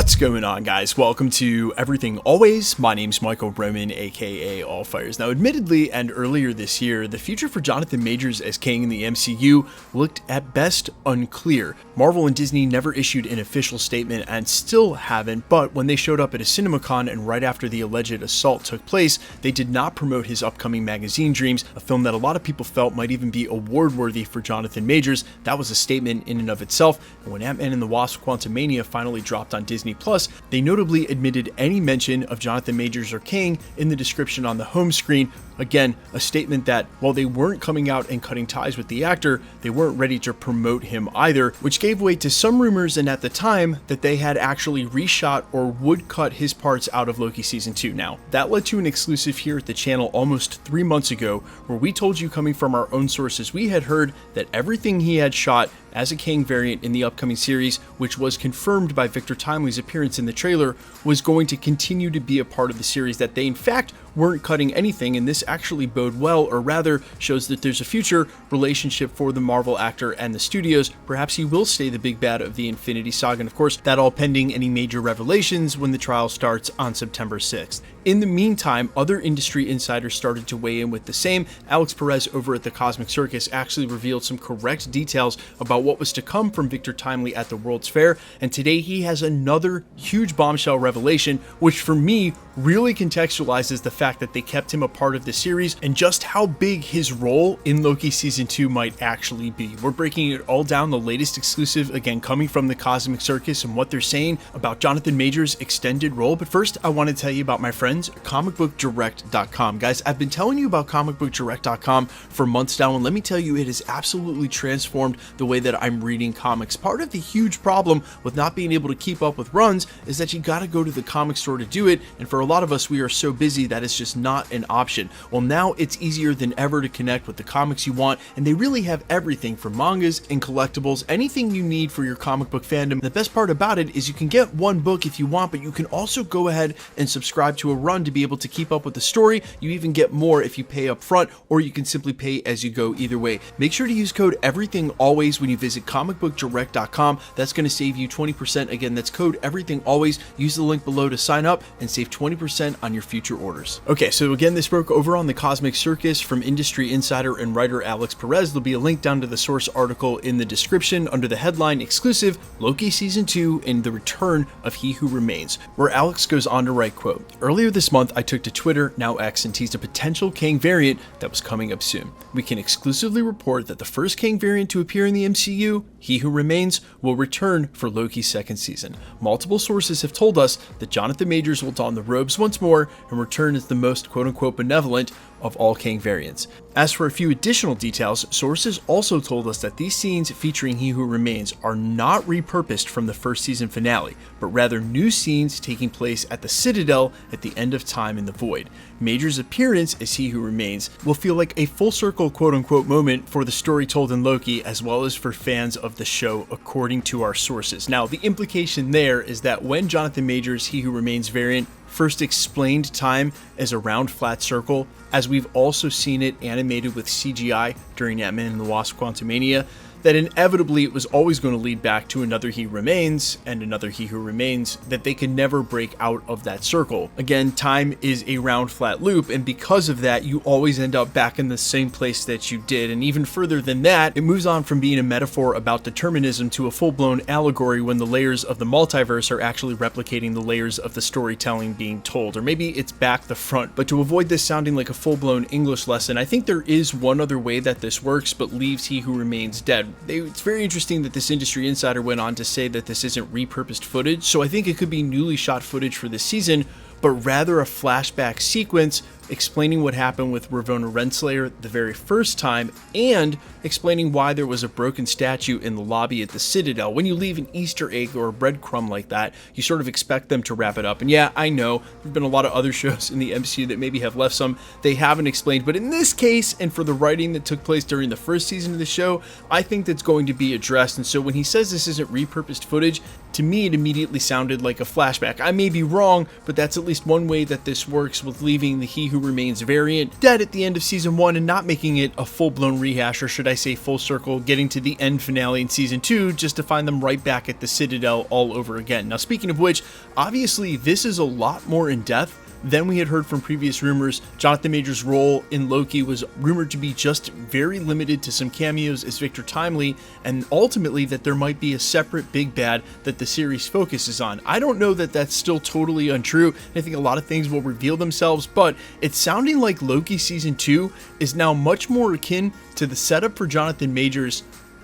What's going on, guys? Welcome to Everything Always. My name's Michael Roman, aka Allfires. Now, admittedly, and earlier this year, the future for Jonathan Majors as Kang in the MCU looked at best unclear. Marvel and Disney never issued an official statement and still haven't, but when they showed up at a CINEMACON and right after the alleged assault took place, they did not promote his upcoming magazine Dreams, a film that a lot of people felt might even be award-worthy for Jonathan Majors. That was a statement in and of itself, and when Ant-Man and the Wasp: Quantumania finally dropped on Disney Plus, they notably omitted any mention of Jonathan Majors or Kang in the description on the home screen. Again, a statement that while they weren't coming out and cutting ties with the actor, they weren't ready to promote him either, which gave way to some rumors and at the time that they had actually reshot or would cut his parts out of Loki Season 2. Now, that led to an exclusive here at the channel almost 3 months ago, where we told you, coming from our own sources, we had heard that everything he had shot as a Kang variant in the upcoming series, which was confirmed by Victor Timely's appearance in the trailer, was going to continue to be a part of the series, that they in fact weren't cutting anything, and this actually bode well, or rather shows that there's a future relationship for the Marvel actor and the studios. Perhaps he will stay the big bad of the Infinity Saga, and of course, that all pending any major revelations when the trial starts on September 6th. In the meantime, other industry insiders started to weigh in with the same. Alex Perez over at the Cosmic Circus actually revealed some correct details about what was to come from Victor Timely at the World's Fair, and today he has another huge bombshell revelation, which for me really contextualizes the fact that they kept him a part of the series and just how big his role in Loki Season 2 might actually be. We're breaking it all down, the latest exclusive, again, coming from the Cosmic Circus, and what they're saying about Jonathan Majors' extended role. But first, I want to tell you about my friends, comicbookdirect.com. Guys, I've been telling you about comicbookdirect.com for months now, and let me tell you, it has absolutely transformed the way that I'm reading comics. Part of the huge problem with not being able to keep up with runs is that you gotta go to the comic store to do it, and for a lot of us, we are so busy that it's just not an option. Well, now it's easier than ever to connect with the comics you want, and they really have everything from mangas and collectibles, anything you need for your comic book fandom. The best part about it is you can get one book if you want, but you can also go ahead and subscribe to a run to be able to keep up with the story. You even get more if you pay up front, or you can simply pay as you go. Either way, make sure to use code EVERYTHINGALWAYS when you visit comicbookdirect.com. That's going to save you 20%. Again, that's code EVERYTHINGALWAYS. Use the link below to sign up and save 20% on your future orders. Okay, so again, this broke over on the Cosmic Circus from industry insider and writer Alex Perez. There'll be a link down to the source article in the description under the headline Exclusive Loki Season 2 and the Return of He Who Remains, where Alex goes on to write, quote, "Earlier this month, I took to Twitter, now X, and teased a potential Kang variant that was coming up soon. We can exclusively report that the first Kang variant to appear in the MCU, He Who Remains, will return for Loki's second season. Multiple sources have told us that Jonathan Majors will don the robes once more and return as the most quote-unquote benevolent of all Kang variants. As for a few additional details, sources also told us that these scenes featuring He Who Remains are not repurposed from the first season finale, but rather new scenes taking place at the Citadel at the end of Time in the Void. Major's appearance as He Who Remains will feel like a full circle quote-unquote moment for the story told in Loki, as well as for fans of the show, according to our sources. Now, the implication there is that when Jonathan Majors' He Who Remains variant first explained time as a round flat circle, as we've also seen it animated with CGI during Ant-Man and the Wasp: Quantumania, that inevitably it was always going to lead back to another He Remains and another He Who Remains, that they could never break out of that circle. Again, time is a round flat loop, and because of that, you always end up back in the same place that you did. And even further than that, it moves on from being a metaphor about determinism to a full-blown allegory when the layers of the multiverse are actually replicating the layers of the storytelling being told. Or maybe it's back the front. But to avoid this sounding like a full-blown English lesson, I think there is one other way that this works, but leaves He Who Remains dead. It's very interesting that this industry insider went on to say that this isn't repurposed footage, so I think it could be newly shot footage for this season, but rather a flashback sequence explaining what happened with Ravonna Renslayer the very first time, and explaining why there was a broken statue in the lobby at the Citadel. When you leave an Easter egg or a breadcrumb like that, you sort of expect them to wrap it up. And yeah, I know there've been a lot of other shows in the MCU that maybe have left some they haven't explained, but in this case, and for the writing that took place during the first season of the show, I think that's going to be addressed. And so when he says this isn't repurposed footage, to me it immediately sounded like a flashback. I may be wrong, but that's at least one way that this works, with leaving the He Who Remains variant dead at the end of season 1 and not making it a full-blown rehash, or should I say full circle, getting to the end finale in season 2 just to find them right back at the Citadel all over again. Now, speaking of which, obviously this is a lot more in depth than we had heard from previous rumors. Jonathan Majors' role in Loki was rumored to be just very limited to some cameos as Victor Timely, and ultimately that there might be a separate big bad that the series focuses on. I don't know that that's still totally untrue. I think a lot of things will reveal themselves, but it's sounding like Loki season 2 is now much more akin to the setup for Jonathan Majors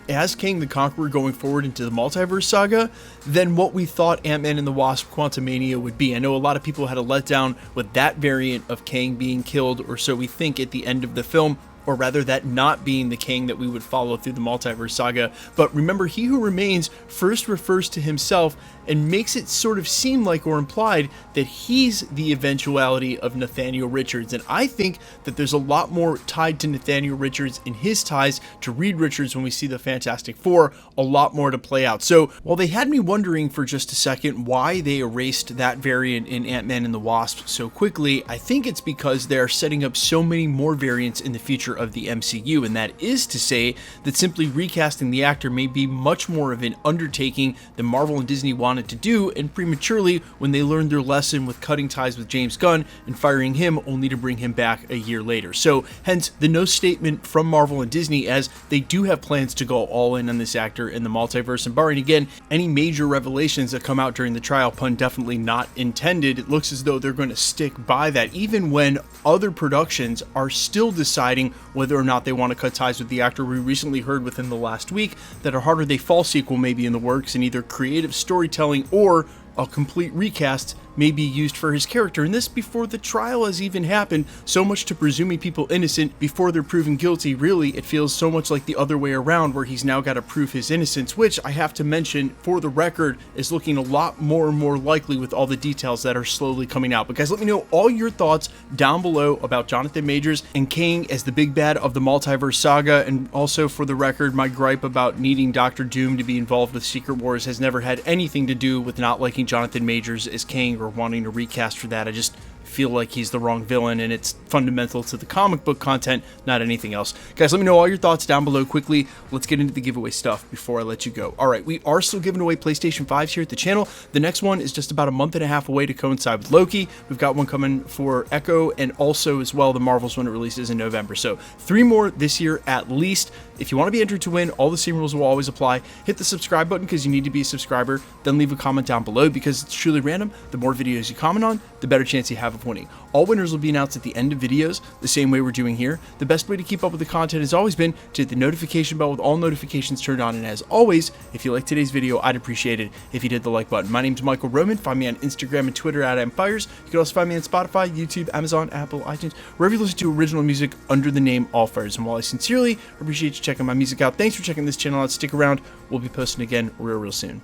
as Kang the Conqueror going forward into the Multiverse saga than what we thought Ant-Man and the Wasp Quantumania would be. I know a lot of people had a letdown with that variant of Kang being killed, or so we think, at the end of the film, or rather that not being the Kang that we would follow through the Multiverse saga. But remember, He Who Remains first refers to himself and makes it sort of seem like, or implied, that he's the eventuality of Nathaniel Richards. And I think that there's a lot more tied to Nathaniel Richards and his ties to Reed Richards when we see the Fantastic Four, a lot more to play out. So while they had me wondering for just a second why they erased that variant in Ant-Man and the Wasp so quickly, I think it's because they're setting up so many more variants in the future of the MCU, and that is to say that simply recasting the actor may be much more of an undertaking than Marvel and Disney wanted to do, and prematurely when they learned their lesson with cutting ties with James Gunn and firing him only to bring him back a year later. So hence the no statement from Marvel and Disney, as they do have plans to go all in on this actor in the multiverse, and barring again any major revelations that come out during the trial, pun definitely not intended, it looks as though they're going to stick by that, even when other productions are still deciding whether or not they want to cut ties with the actor. We recently heard within the last week that a Harder They Fall sequel may be in the works, and either creative storytelling or a complete recast may be used for his character, and this before the trial has even happened. So much to presuming people innocent before they're proven guilty. Really, it feels so much like the other way around, where he's now got to prove his innocence, which I have to mention, for the record, is looking a lot more and more likely with all the details that are slowly coming out. But guys, let me know all your thoughts down below about Jonathan Majors and Kang as the big bad of the Multiverse saga, and also, for the record, my gripe about needing Doctor Doom to be involved with Secret Wars has never had anything to do with not liking Jonathan Majors as Kang or wanting to recast for that. I just feel like he's the wrong villain, and it's fundamental to the comic book content, not anything else. Guys, let me know all your thoughts down below quickly. Let's get into the giveaway stuff before I let you go. Alright, we are still giving away PlayStation 5s here at the channel. The next one is just about a month and a half away to coincide with Loki. We've got one coming for Echo, and also as well the Marvels when it releases in November. So 3 more this year at least. If you want to be entered to win, all the same rules will always apply. Hit the subscribe button because you need to be a subscriber, then leave a comment down below because it's truly random. The more videos you comment on, the better chance you have of winning. All winners will be announced at the end of videos, the same way we're doing here. The best way to keep up with the content has always been to hit the notification bell with all notifications turned on, and as always, if you like today's video, I'd appreciate it if you hit the like button. My name's Michael Roman. Find me on Instagram and Twitter at @Empires. You can also find me on Spotify, YouTube, Amazon, Apple, iTunes, wherever you listen to original music under the name Allfires. And while I sincerely appreciate you checking my music out, thanks for checking this channel out. Stick around. We'll be posting again real soon.